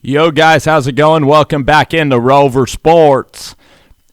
Yo guys, how's it going? Welcome back into Rover Sports.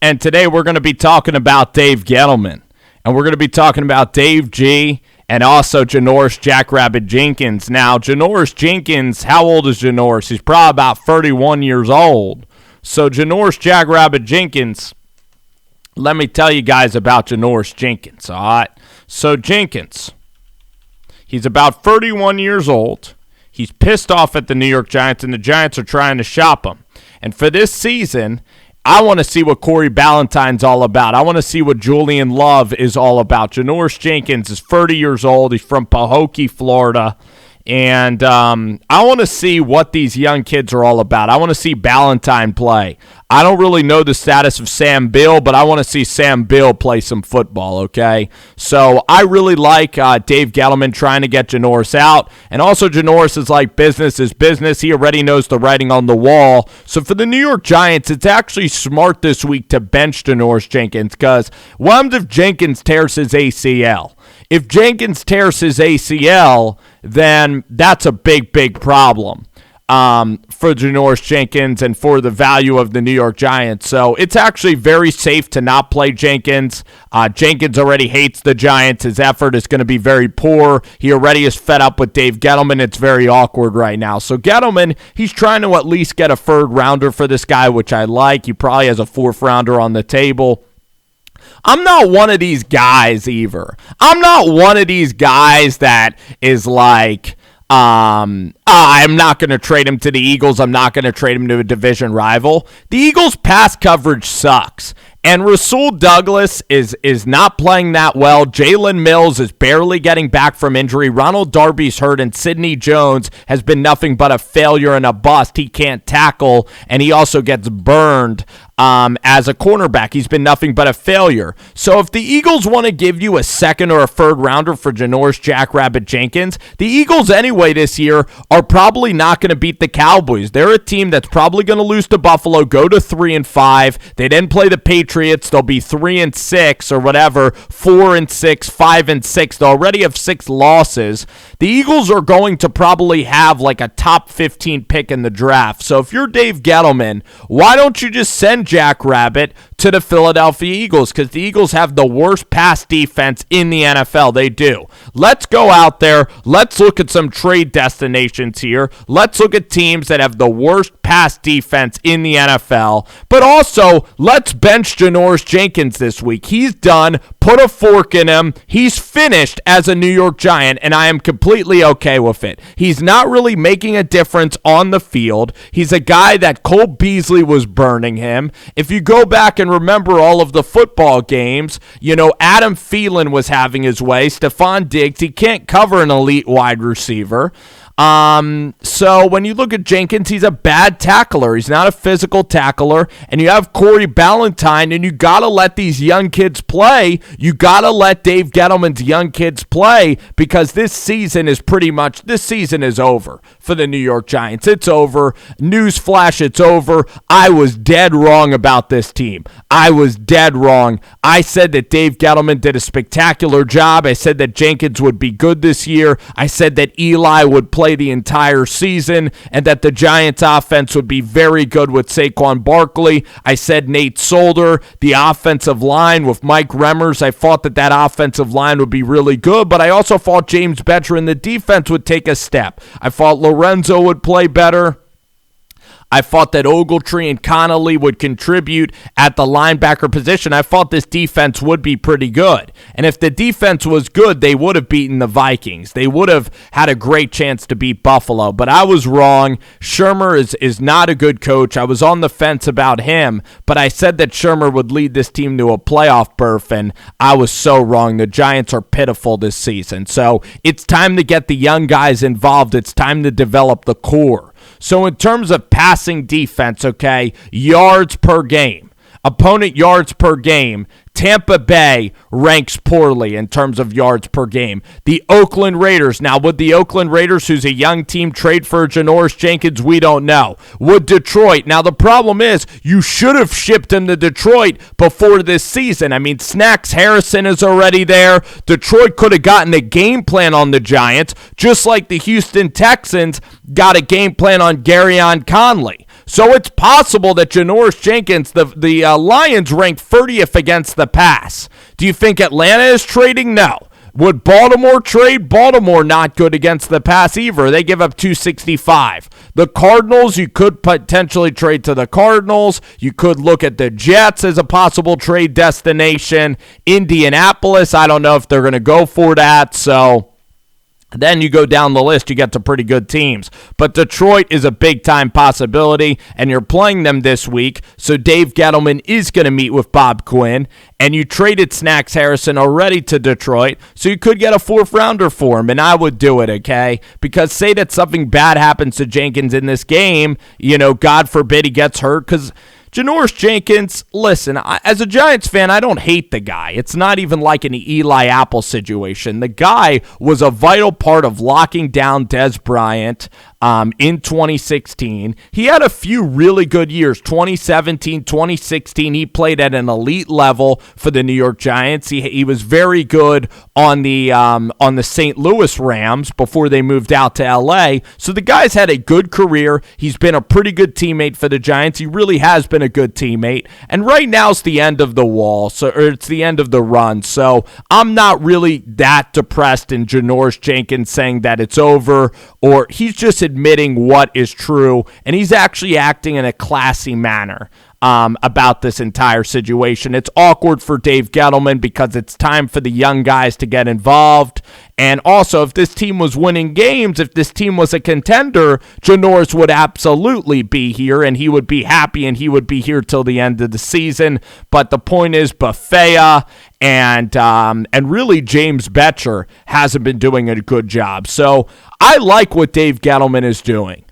And today we're going to be talking about Dave Gettleman. And we're going to be talking about Dave G and also Janoris Jackrabbit Jenkins. Now, Janoris Jenkins, how old is Janoris? He's probably about 31 years old. So Janoris Jackrabbit Jenkins, let me tell you guys about Janoris Jenkins, all right? So Jenkins, he's about 31 years old. He's pissed off at the New York Giants, and the Giants are trying to shop him. And for this season, I want to see what Corey Ballantyne's all about. I want to see what Julian Love is all about. Janoris Jenkins is 30 years old. He's from Pahokee, Florida. And I want to see what these young kids are all about. I want to see Ballantyne play. I don't really know the status of Sam Bill, but I want to see Sam Bill play some football, okay? So I really like Dave Gettleman trying to get Janoris out. And also Janoris is like business is business. He already knows the writing on the wall. So for the New York Giants, it's actually smart this week to bench Janoris Jenkins because what happens if Jenkins tears his ACL? If Jenkins tears his ACL, then that's a big, big problem for Janoris Jenkins and for the value of the New York Giants. So it's actually very safe to not play Jenkins. Jenkins already hates the Giants. His effort is going to be very poor. He already is fed up with Dave Gettleman. It's very awkward right now. So Gettleman, he's trying to at least get a third rounder for this guy, which I like. He probably has a fourth rounder on the table. I'm not one of these guys either. I'm not one of these guys that is like, I'm not going to trade him to the Eagles. I'm not going to trade him to a division rival. The Eagles' pass coverage sucks. And Rasul Douglas is not playing that well. Jalen Mills is barely getting back from injury. Ronald Darby's hurt, and Sidney Jones has been nothing but a failure and a bust. He can't tackle, and he also gets burned as a cornerback. He's been nothing but a failure. So if the Eagles want to give you a second or a third rounder for Janoris Jackrabbit Jenkins, the Eagles anyway this year are probably not going to beat the Cowboys. They're a team that's probably going to lose to Buffalo, go to 3-5. They then play the Patriots. They'll be 3-6 or whatever, 4-6, 5-6. They already have 6 losses. The Eagles are going to probably have like a top 15 pick in the draft. So if you're Dave Gettleman, why don't you just send Jackrabbit to the Philadelphia Eagles? Because the Eagles have the worst pass defense in the NFL. They do. Let's go out there. Let's look at some trade destinations here. Let's look at teams that have the worst pass defense in the NFL. But also, let's bench Janoris Jenkins this week. He's done. Put a fork in him. He's finished as a New York Giant, and I am completely okay with it. He's not really making a difference on the field. He's a guy that Cole Beasley was burning him. If you go back and remember all of the football games, Adam Thielen was having his way. Stephon Diggs, he can't cover an elite wide receiver. So when you look at Jenkins, he's a bad tackler. He's not a physical tackler. And you have Corey Ballantyne, and you got to let these young kids play. You got to let Dave Gettleman's young kids play because this season is over for the New York Giants. It's over. Newsflash, it's over. I was dead wrong about this team. I was dead wrong. I said that Dave Gettleman did a spectacular job. I said that Jenkins would be good this year. I said that Eli would play the entire season and that the Giants offense would be very good with Saquon Barkley. I said Nate Solder, the offensive line with Mike Remmers. I thought that offensive line would be really good, but I also thought James Bettcher in the defense would take a step. I thought Lorenzo would play better. I thought that Ogletree and Connolly would contribute at the linebacker position. I thought this defense would be pretty good. And if the defense was good, they would have beaten the Vikings. They would have had a great chance to beat Buffalo. But I was wrong. Shermer is not a good coach. I was on the fence about him, but I said that Shermer would lead this team to a playoff berth, and I was so wrong. The Giants are pitiful this season. So it's time to get the young guys involved. It's time to develop the core. So in terms of passing defense, okay, yards per game, Opponent yards per game, Tampa Bay ranks poorly in terms of yards per game. The Oakland Raiders, now would the Oakland Raiders, who's a young team, trade for Janoris Jenkins? We don't know. Would Detroit? Now the problem is you should have shipped him to Detroit before this season. I mean, Snacks Harrison is already there. Detroit could have gotten a game plan on the Giants, just like the Houston Texans got a game plan on Garyon Conley. So it's possible that Janoris Jenkins, the Lions, rank 30th against the pass. Do you think Atlanta is trading? No. Would Baltimore trade? Baltimore not good against the pass either. They give up 265. The Cardinals, you could potentially trade to the Cardinals. You could look at the Jets as a possible trade destination. Indianapolis, I don't know if they're going to go for that. So then you go down the list, you get to pretty good teams. But Detroit is a big-time possibility, and you're playing them this week, so Dave Gettleman is going to meet with Bob Quinn, and you traded Snacks Harrison already to Detroit, so you could get a fourth-rounder for him, and I would do it, okay? Because say that something bad happens to Jenkins in this game, God forbid he gets hurt, because Janoris Jenkins, listen, as a Giants fan, I don't hate the guy. It's not even like an Eli Apple situation. The guy was a vital part of locking down Dez Bryant in 2016. He had a few really good years. 2017, 2016, he played at an elite level for the New York Giants. He was very good on the St. Louis Rams before they moved out to LA. So the guy's had a good career. He's been a pretty good teammate for the Giants. He really has been a good teammate. And right now it's the end of the wall, or it's the end of the run. So I'm not really that depressed in Janoris Jenkins saying that it's over, or he's just admitting what is true, and he's actually acting in a classy manner about this entire situation. It's awkward for Dave Gettleman because it's time for the young guys to get involved. And also, if this team was winning games, if this team was a contender, Janoris would absolutely be here, and he would be happy, and he would be here till the end of the season. But the point is, Bethea and really James Betcher hasn't been doing a good job. So I like what Dave Gettleman is doing.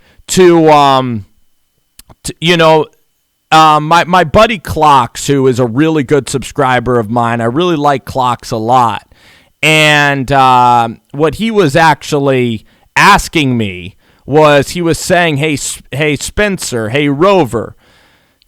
My buddy Clocks, who is a really good subscriber of mine, I really like Clocks a lot. And what he was actually asking me was, he was saying, hey Spencer, hey Rover,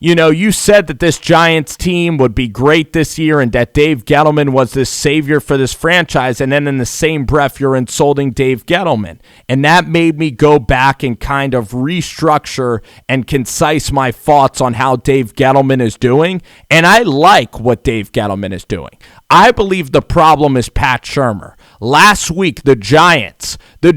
you said that this Giants team would be great this year and that Dave Gettleman was this savior for this franchise, and then in the same breath, you're insulting Dave Gettleman. And that made me go back and kind of restructure and concise my thoughts on how Dave Gettleman is doing, and I like what Dave Gettleman is doing. I believe the problem is Pat Shurmur. Last week, the Giants in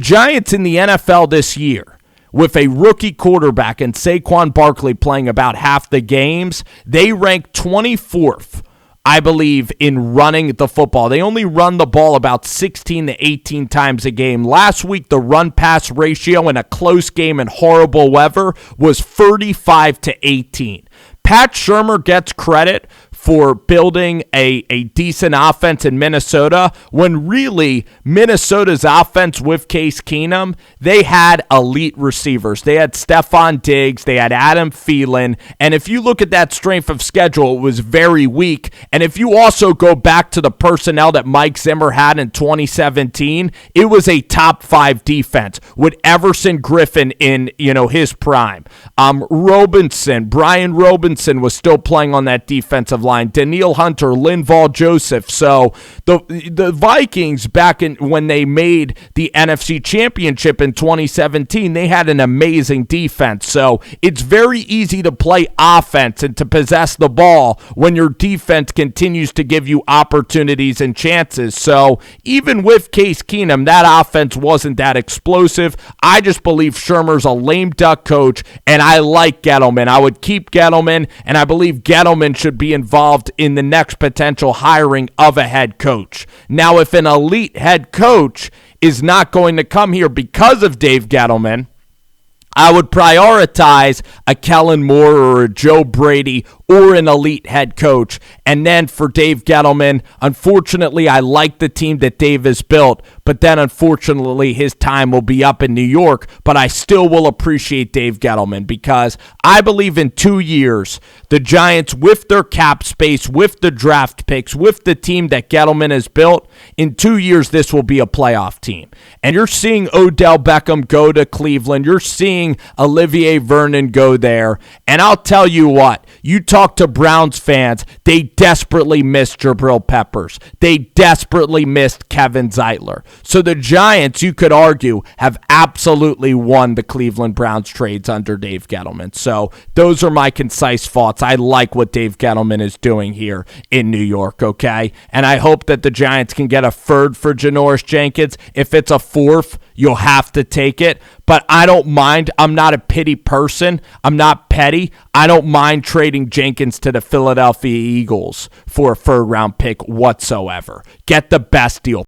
the NFL this year, with a rookie quarterback and Saquon Barkley playing about half the games, they rank 24th, I believe, in running the football. They only run the ball about 16 to 18 times a game. Last week, the run-pass ratio in a close game in horrible weather was 35 to 18. Pat Shurmur gets credit for building a decent offense in Minnesota, when really Minnesota's offense with Case Keenum, they had elite receivers. They had Stephon Diggs, they had Adam Thielen, and if you look at that strength of schedule, it was very weak. And if you also go back to the personnel that Mike Zimmer had in 2017, it was a top 5 defense with Everson Griffin in his prime. Brian Robinson was still playing on that defensive line. Daniil Hunter, Linval Joseph. So the Vikings, back when they made the NFC Championship in 2017, they had an amazing defense. So it's very easy to play offense and to possess the ball when your defense continues to give you opportunities and chances. So even with Case Keenum, that offense wasn't that explosive. I just believe Shurmur's a lame duck coach, and I like Gettleman. I would keep Gettleman, and I believe Gettleman should be involved in the next potential hiring of a head coach. Now, if an elite head coach is not going to come here because of Dave Gettleman, I would prioritize a Kellen Moore or a Joe Brady or an elite head coach. And then for Dave Gettleman, unfortunately, I like the team that Dave has built, but then unfortunately his time will be up in New York. But I still will appreciate Dave Gettleman because I believe in 2 years, the Giants, with their cap space, with the draft picks, with the team that Gettleman has built, in 2 years this will be a playoff team. And you're seeing Odell Beckham go to Cleveland. You're seeing Olivier Vernon go there. And I'll tell you what, you talk to Browns fans, they desperately missed Jabril Peppers. They desperately missed Kevin Zeitler. So the Giants, you could argue, have absolutely won the Cleveland Browns trades under Dave Gettleman. So those are my concise thoughts. I like what Dave Gettleman is doing here in New York, okay? And I hope that the Giants can get a third for Janoris Jenkins. If it's a fourth, you'll have to take it. But I don't mind. I'm not a pity person. I'm not petty. I don't mind trading Jenkins to the Philadelphia Eagles for a third-round pick whatsoever. Get the best deal.